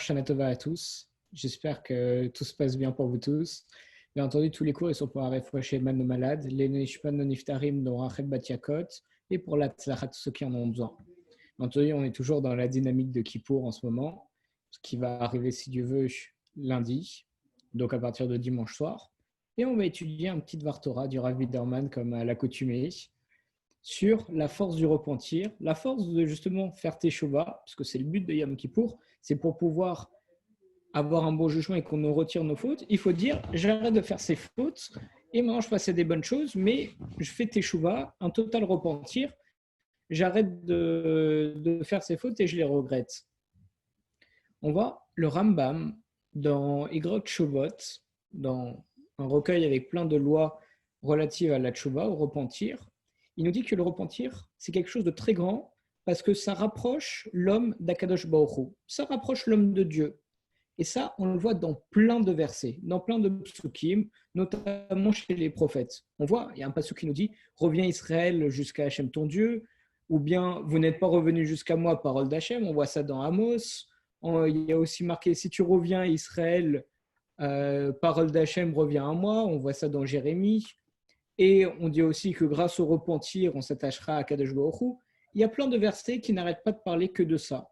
Shana Tova à tous. J'espère que tout se passe bien pour vous tous. Bien entendu, tous les cours ils sont pour Aref Sheman nos malades, les Nishpan non Niftarim dont Rachel Batiakot, et pour la Tzlachat, tous ceux qui en ont besoin. Bien entendu, on est toujours dans la dynamique de Kippour en ce moment, ce qui va arriver, si Dieu veut, lundi, donc à partir de dimanche soir. Et on va étudier un petit Dvar Torah du Rav Biderman comme à l'accoutumée, sur la force du repentir, la force de justement faire Teshuvah, parce que c'est le but de Yom Kippour, c'est pour pouvoir avoir un bon jugement et qu'on nous retire nos fautes. Il faut dire, j'arrête de faire ces fautes et maintenant je passe à des bonnes choses, mais je fais Teshuvah, un total repentir, j'arrête de faire ces fautes et je les regrette. On voit le Rambam dans Igrot Shovot, dans un recueil avec plein de lois relatives à la Teshuvah, au repentir. Il nous dit que le repentir, c'est quelque chose de très grand parce que ça rapproche l'homme d'Akadosh Baruch Hu. Ça rapproche l'homme de Dieu. Et ça, on le voit dans plein de versets, dans plein de psukim, notamment chez les prophètes. On voit, il y a un passage qui nous dit « Reviens Israël jusqu'à Hachem ton Dieu » ou bien « Vous n'êtes pas revenu jusqu'à moi, parole d'Hachem ». On voit ça dans Amos. Il y a aussi marqué « Si tu reviens Israël, parole d'Hachem, reviens à moi ». On voit ça dans Jérémie. Et on dit aussi que grâce au repentir, on s'attachera à Kadosh Baruch Hu. Il y a plein de versets qui n'arrêtent pas de parler que de ça.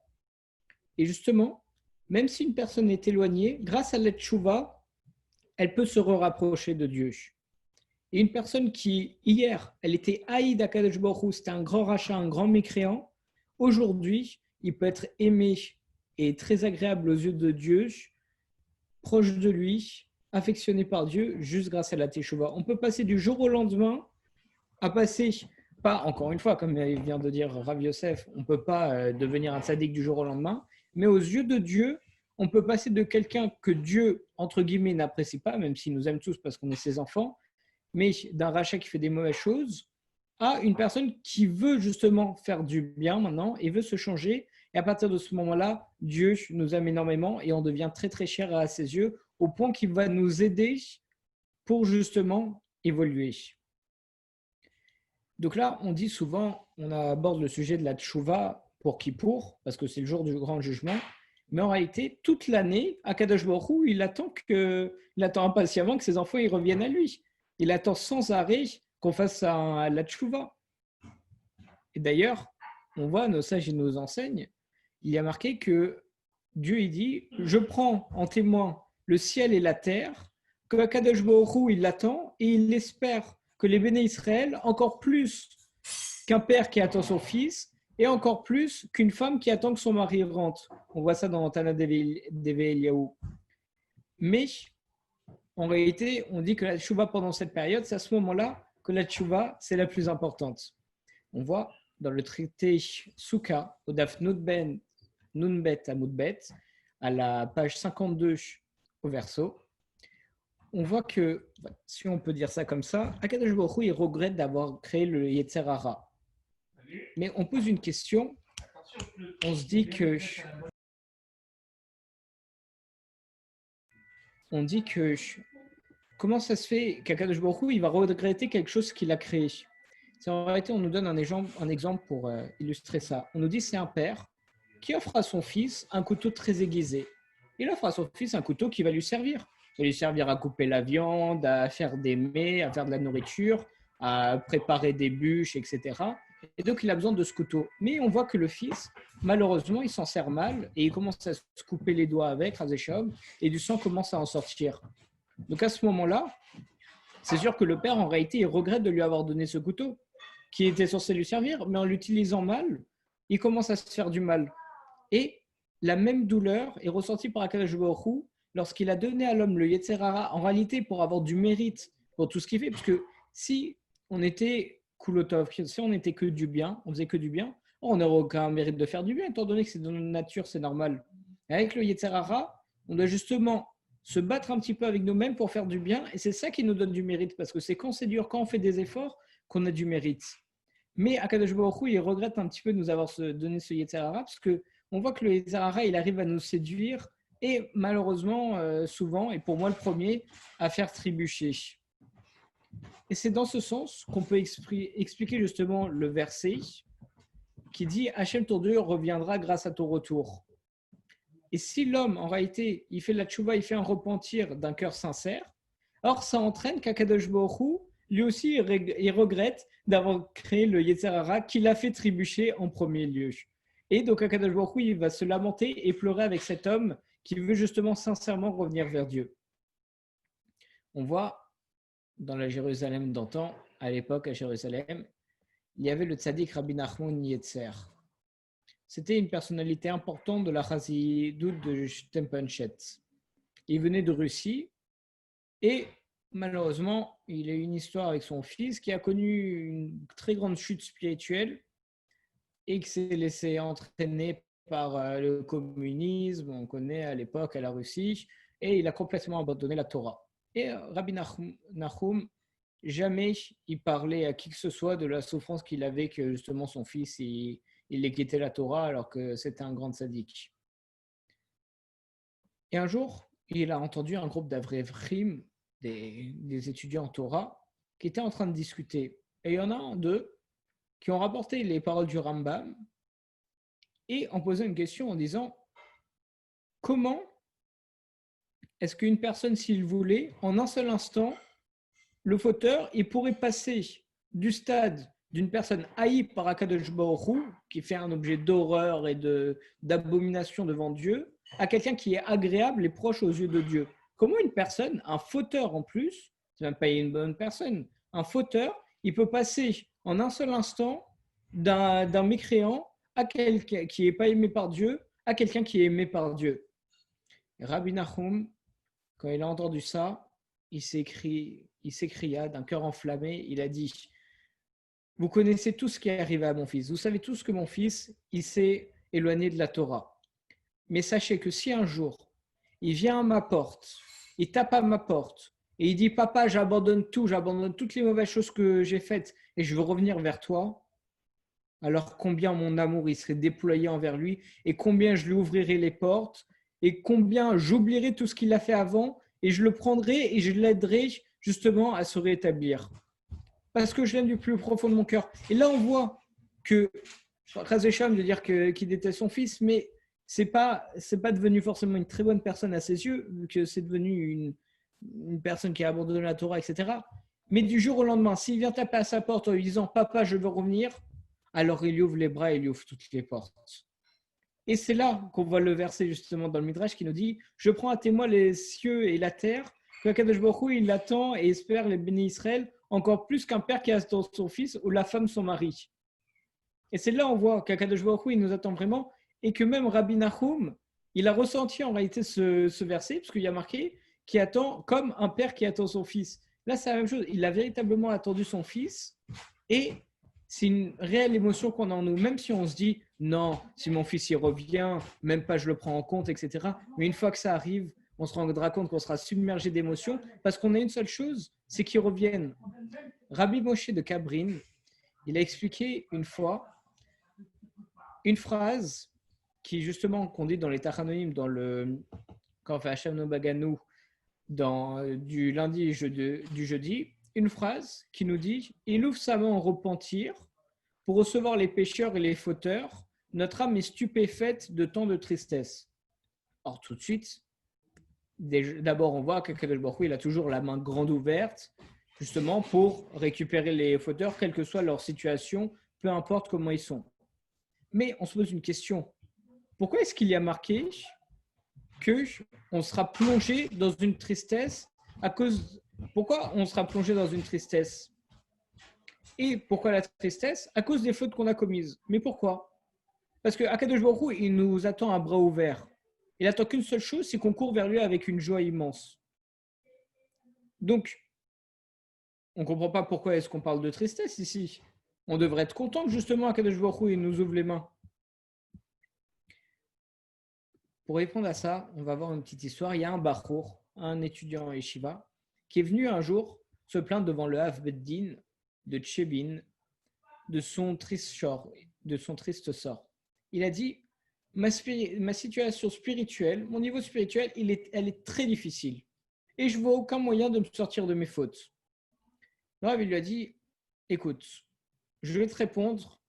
Et justement, même si une personne est éloignée, grâce à la teshuvah, elle peut se rapprocher de Dieu. Et une personne qui, hier, elle était haïd à Kadosh Baruch Hu, c'était un grand rachat, un grand mécréant, aujourd'hui, il peut être aimé et très agréable aux yeux de Dieu, proche de lui, affectionné par Dieu, juste grâce à la teshuvah. On peut passer du jour au lendemain à passer, pas encore une fois, comme vient de dire Rav Yosef, on ne peut pas devenir un tzaddik du jour au lendemain, mais aux yeux de Dieu, on peut passer de quelqu'un que Dieu, entre guillemets, n'apprécie pas, même s'il nous aime tous parce qu'on est ses enfants, mais d'un rachat qui fait des mauvaises choses, à une personne qui veut justement faire du bien maintenant et veut se changer. Et à partir de ce moment-là, Dieu nous aime énormément et on devient très très cher à ses yeux, au point qu'il va nous aider pour justement évoluer. Donc là, on dit souvent, on aborde le sujet de la teshuvah pour Kippour, parce que c'est le jour du grand jugement, mais en réalité, toute l'année, Akadosh Baruch Hu, il attend impatiemment que ses enfants ils reviennent à lui. Il attend sans arrêt qu'on fasse la teshuvah. Et d'ailleurs, on voit, nos sages ils nous enseignent, il y a marqué que Dieu il dit, je prends en témoin le ciel et la terre, que Akadosh Baruch Hu, il l'attend et il espère que les béné Israël, encore plus qu'un père qui attend son fils, et encore plus qu'une femme qui attend que son mari rentre. On voit ça dans Tana Deve Eliyahu. Mais en réalité, on dit que la teshuvah pendant cette période, c'est à ce moment-là que la teshuvah, c'est la plus importante. On voit dans le traité Souka, au Daf Nunbet Amudbet, à la page 52 au verso, on voit que, si on peut dire ça comme ça, Akadosh Baruch Hu, il regrette d'avoir créé le Yetzer Hara. Mais on pose une question, on se dit que comment ça se fait qu'Akadosh Baruch Hu, il va regretter quelque chose qu'il a créé? En réalité, on nous donne un exemple pour illustrer ça. On nous dit que c'est un père qui offre à son fils un couteau très aiguisé. Il offre à son fils un couteau qui va lui servir. Il va lui servir à couper la viande, à faire des mets, à faire de la nourriture, à préparer des bûches, etc. Et donc, il a besoin de ce couteau. Mais on voit que le fils, malheureusement, il s'en sert mal et il commence à se couper les doigts avec, Razeshom, et du sang commence à en sortir. Donc, à ce moment-là, c'est sûr que le père, en réalité, il regrette de lui avoir donné ce couteau qui était censé lui servir, mais en l'utilisant mal, il commence à se faire du mal. Et la même douleur est ressentie par Akadosh Baruch Hu lorsqu'il a donné à l'homme le Yetzer Hara, en réalité pour avoir du mérite pour tout ce qu'il fait, parce que si on était Kulotov, si on n'était que du bien, on faisait que du bien, on n'aurait aucun mérite de faire du bien, étant donné que c'est dans notre nature, c'est normal. Et avec le Yetzer Hara, on doit justement se battre un petit peu avec nous-mêmes pour faire du bien, et c'est ça qui nous donne du mérite, parce que c'est quand c'est dur, quand on fait des efforts, qu'on a du mérite. Mais Akadosh Baruch Hu, il regrette un petit peu de nous avoir donné ce Yetzer Hara, parce qu'on voit que le Yetzer Hara, il arrive à nous séduire, et malheureusement, souvent, et pour moi le premier, à faire trébucher. Et c'est dans ce sens qu'on peut expliquer justement le verset qui dit « Hachem ton Dieu reviendra grâce à ton retour ». Et si l'homme, en réalité, il fait la tchouva, il fait un repentir d'un cœur sincère, alors ça entraîne qu'Akadosh Baruch Hu, lui aussi, il regrette d'avoir créé le Yetzer Hara qu'il a fait trébucher en premier lieu. Et donc Akadosh Baruch Hu, il va se lamenter et pleurer avec cet homme qui veut justement sincèrement revenir vers Dieu. On voit dans la Jérusalem d'antan, à l'époque à Jérusalem, il y avait le tzaddik Rabbi Nachman Yetzer. C'était une personnalité importante de la Chassidoute de Shtempanchet. Il venait de Russie et malheureusement, il a eu une histoire avec son fils qui a connu une très grande chute spirituelle et qui s'est laissé entraîner par le communisme, on connaît à l'époque à la Russie, et il a complètement abandonné la Torah. Et Rabbi Nachum, jamais il parlait à qui que ce soit de la souffrance qu'il avait que justement son fils il ait quitté la Torah alors que c'était un grand sadique. Et un jour, il a entendu un groupe d'Avrevrim, des étudiants en Torah, qui étaient en train de discuter. Et il y en a un d'eux qui ont rapporté les paroles du Rambam et ont posé une question en disant comment est-ce qu'une personne, s'il voulait, en un seul instant, le fauteur, il pourrait passer du stade d'une personne haïe par Akadosh Baruch Hu, qui fait un objet d'horreur et d'abomination devant Dieu, à quelqu'un qui est agréable et proche aux yeux de Dieu. Comment une personne, un fauteur en plus, c'est même pas une bonne personne, un fauteur, il peut passer en un seul instant d'un mécréant à quelqu'un qui n'est pas aimé par Dieu à quelqu'un qui est aimé par Dieu. Et Rabbi Nachum, quand il a entendu ça, il s'écria d'un cœur enflammé, il a dit: vous connaissez tout ce qui est arrivé à mon fils, vous savez tout ce que mon fils, il s'est éloigné de la Torah. Mais sachez que si un jour, il vient à ma porte, il tape à ma porte, et il dit: papa, j'abandonne tout, j'abandonne toutes les mauvaises choses que j'ai faites, et je veux revenir vers toi, alors combien mon amour il serait déployé envers lui, et combien je lui ouvrirai les portes, et combien j'oublierai tout ce qu'il a fait avant, et je le prendrai et je l'aiderai justement à se rétablir. Parce que je l'aime du plus profond de mon cœur. Et là, on voit que Razécham veut dire qu'il déteste son fils, mais c'est pas devenu forcément une très bonne personne à ses yeux, vu que c'est devenu une personne qui a abandonné la Torah, etc. Mais du jour au lendemain, s'il vient taper à sa porte en lui disant: papa, je veux revenir, alors il lui ouvre les bras et il lui ouvre toutes les portes. Et c'est là qu'on voit le verset justement dans le Midrash qui nous dit: je prends à témoin les cieux et la terre, que Kadosh Baruch Hu, il attend et espère les bénis Israël encore plus qu'un père qui attend son fils ou la femme son mari. Et c'est là on voit qu'Akadosh Baruch Hu, il nous attend vraiment, et que même Rabbi Nachum, il a ressenti en réalité ce verset, parce qu'il y a marqué qui attend comme un père qui attend son fils. Là, c'est la même chose. Il a véritablement attendu son fils, et c'est une réelle émotion qu'on a en nous, même si on se dit: non, si mon fils y revient, même pas je le prends en compte, etc. Mais une fois que ça arrive, on se rendra compte qu'on sera submergé d'émotions, parce qu'on a une seule chose, c'est qu'ils reviennent. Rabbi Moshe de Cabrin, il a expliqué une fois une phrase qui justement qu'on dit dans les Tachanoïm, quand on fait Hashem no Baganu, du lundi et du jeudi, une phrase qui nous dit: il ouvre sa main en repentir pour recevoir les pécheurs et les fauteurs, notre âme est stupéfaite de tant de tristesse. Or tout de suite, d'abord on voit qu'Akadosh Baruch Hu, il a toujours la main grande ouverte, justement pour récupérer les fauteurs, quelle que soit leur situation, peu importe comment ils sont. Mais on se pose une question: pourquoi est-ce qu'il y a marqué qu'on sera plongé dans une tristesse à cause... Pourquoi on sera plongé dans une tristesse? Et pourquoi la tristesse? À cause des fautes qu'on a commises. Mais pourquoi? Parce que Akadosh Baruch Hu, il nous attend à bras ouverts. Il attend qu'une seule chose, c'est qu'on court vers lui avec une joie immense. Donc, on ne comprend pas pourquoi est-ce qu'on parle de tristesse ici. On devrait être content que justement Akadosh Baruch Hu, il nous ouvre les mains. Pour répondre à ça, on va voir une petite histoire. Il y a un Bachour, un étudiant en Yeshiva, qui est venu un jour se plaindre devant le Hav Beddin de Tchébin de son triste sort. Il a dit: ma situation spirituelle, mon niveau spirituel, elle est très difficile. Et je ne vois aucun moyen de me sortir de mes fautes. Le Rav lui a dit: écoute, je vais te répondre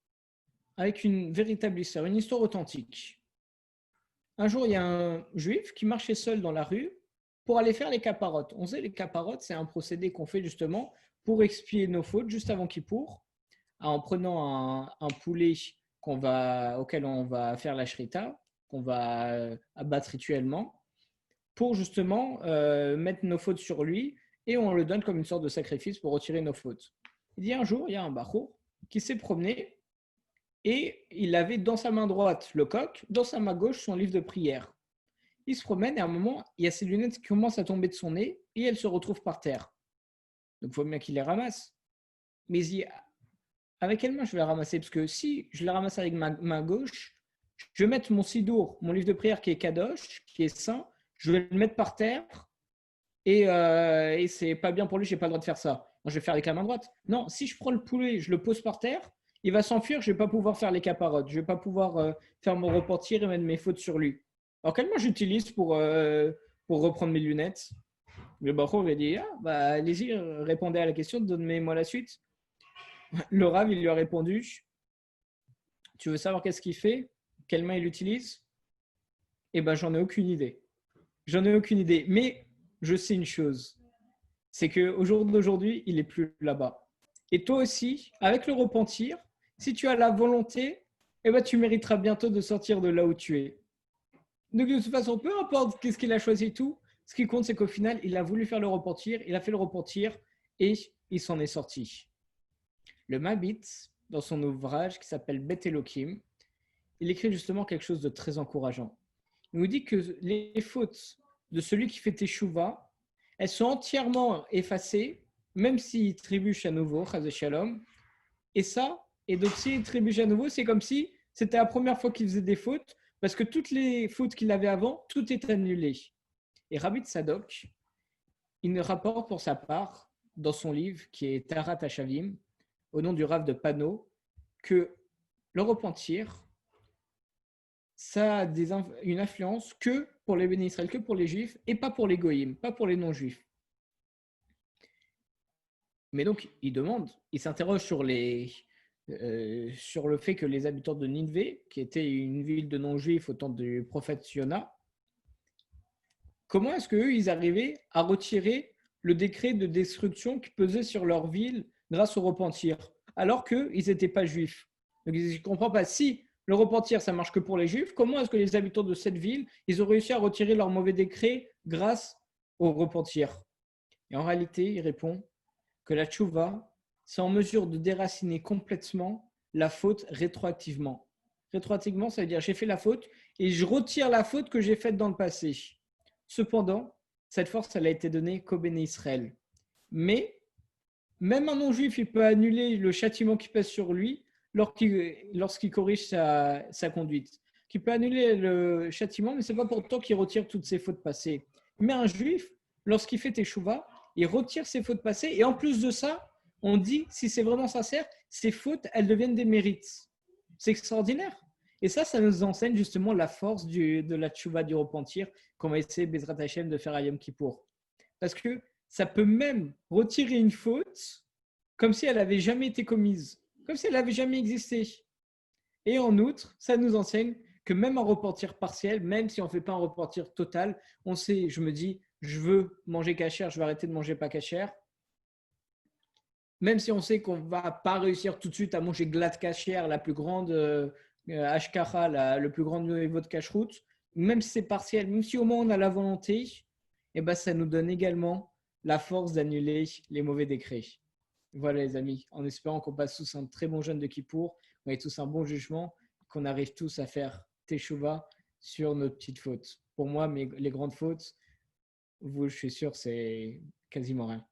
avec une véritable histoire, une histoire authentique. un jour, il y a un juif qui marchait seul dans la rue pour aller faire les caparotes. On sait les caparotes, c'est un procédé qu'on fait justement pour expier nos fautes juste avant Kippour, en prenant un poulet auquel on va faire la shrita, qu'on va abattre rituellement, pour justement mettre nos fautes sur lui et on le donne comme une sorte de sacrifice pour retirer nos fautes. Il dit un jour, il y a un bachour qui s'est promené et il avait dans sa main droite le coq, dans sa main gauche son livre de prière. Il se promène et à un moment, il y a ses lunettes qui commencent à tomber de son nez et elles se retrouvent par terre. Donc il faut bien qu'il les ramasse. Mais il dit, avec quelle main je vais les ramasser? Parce que si je les ramasse avec ma main gauche, je vais mettre mon sidour, mon livre de prière qui est kadosh, qui est saint, je vais le mettre par terre et c'est pas bien pour lui, je n'ai pas le droit de faire ça. Je vais faire avec la main droite. Non, si je prends le poulet, je le pose par terre, il va s'enfuir, je ne vais pas pouvoir faire les caparottes, je ne vais pas pouvoir faire mon repentir et mettre mes fautes sur lui. Alors, quelle main j'utilise pour reprendre mes lunettes? Le baron va dire, allez-y, répondez à la question, donnez-moi la suite. Le Rav, il lui a répondu, tu veux savoir qu'est-ce qu'il fait? Quelle main il utilise? Eh ben, j'en ai aucune idée. J'en ai aucune idée. Mais je sais une chose, c'est qu'au jour d'aujourd'hui, il n'est plus là-bas. Et toi aussi, avec le repentir, si tu as la volonté, eh ben, tu mériteras bientôt de sortir de là où tu es. Donc de toute façon, peu importe qu'est-ce qu'il a choisi et tout, ce qui compte, c'est qu'au final, il a voulu faire le repentir, il a fait le repentir et il s'en est sorti. Le Mabit, dans son ouvrage qui s'appelle Bet Elohim, il écrit justement quelque chose de très encourageant. Il nous dit que les fautes de celui qui fait Teshuvah, elles sont entièrement effacées, même s'il trébuche à nouveau, Chaz Shalom. Et ça, et donc s'il trébuche à nouveau, c'est comme si c'était la première fois qu'il faisait des fautes, parce que toutes les fautes qu'il avait avant, tout est annulé. Et Rabbi Tzadok, il nous rapporte pour sa part, dans son livre qui est Tarat Hashavim, au nom du Rav de Pano, que le repentir, ça a une influence que pour les bénis Israël, que pour les juifs, et pas pour les goïms, pas pour les non-juifs. Mais donc, il s'interroge sur le fait que les habitants de Ninvé, qui était une ville de non-juifs au temps du prophète Yona, comment est-ce qu'eux, ils arrivaient à retirer le décret de destruction qui pesait sur leur ville grâce au repentir, alors qu'ils n'étaient pas juifs? Donc, je ne comprends pas. Si le repentir, ça marche que pour les juifs, comment est-ce que les habitants de cette ville, ils ont réussi à retirer leur mauvais décret grâce au repentir? Et en réalité, il répond que la tchouva, c'est en mesure de déraciner complètement la faute rétroactivement. Rétroactivement, ça veut dire j'ai fait la faute et je retire la faute que j'ai faite dans le passé. Cependant, cette force, elle a été donnée qu'au béné Israël. Mais même un non-juif, il peut annuler le châtiment qui pèse sur lui lorsqu'il corrige sa conduite. Il peut annuler le châtiment, mais ce n'est pas pour autant qu'il retire toutes ses fautes passées. Mais un juif, lorsqu'il fait teshuva, il retire ses fautes passées. Et en plus de ça, on dit, si c'est vraiment sincère, ces fautes, elles deviennent des mérites. C'est extraordinaire. Et ça nous enseigne justement la force de la tchouva, du repentir, qu'on va essayer, Bezrat Hashem, de faire à Yom Kippour. Parce que ça peut même retirer une faute comme si elle n'avait jamais été commise, comme si elle n'avait jamais existé. Et en outre, ça nous enseigne que même un repentir partiel, même si on ne fait pas un repentir total, on sait, je me dis, je veux manger cachère, je vais arrêter de manger pas cachère. Même si on sait qu'on ne va pas réussir tout de suite à manger glatte cachère, la plus grande hashkara, le plus grand niveau de cacheroute, même si c'est partiel, même si au moins on a la volonté, eh ben, ça nous donne également la force d'annuler les mauvais décrets. Voilà les amis, en espérant qu'on passe tous un très bon jeûne de Kippour, qu'on ait tous un bon jugement, qu'on arrive tous à faire teshuva sur nos petites fautes. Pour moi, les grandes fautes, je suis sûr, c'est quasiment rien.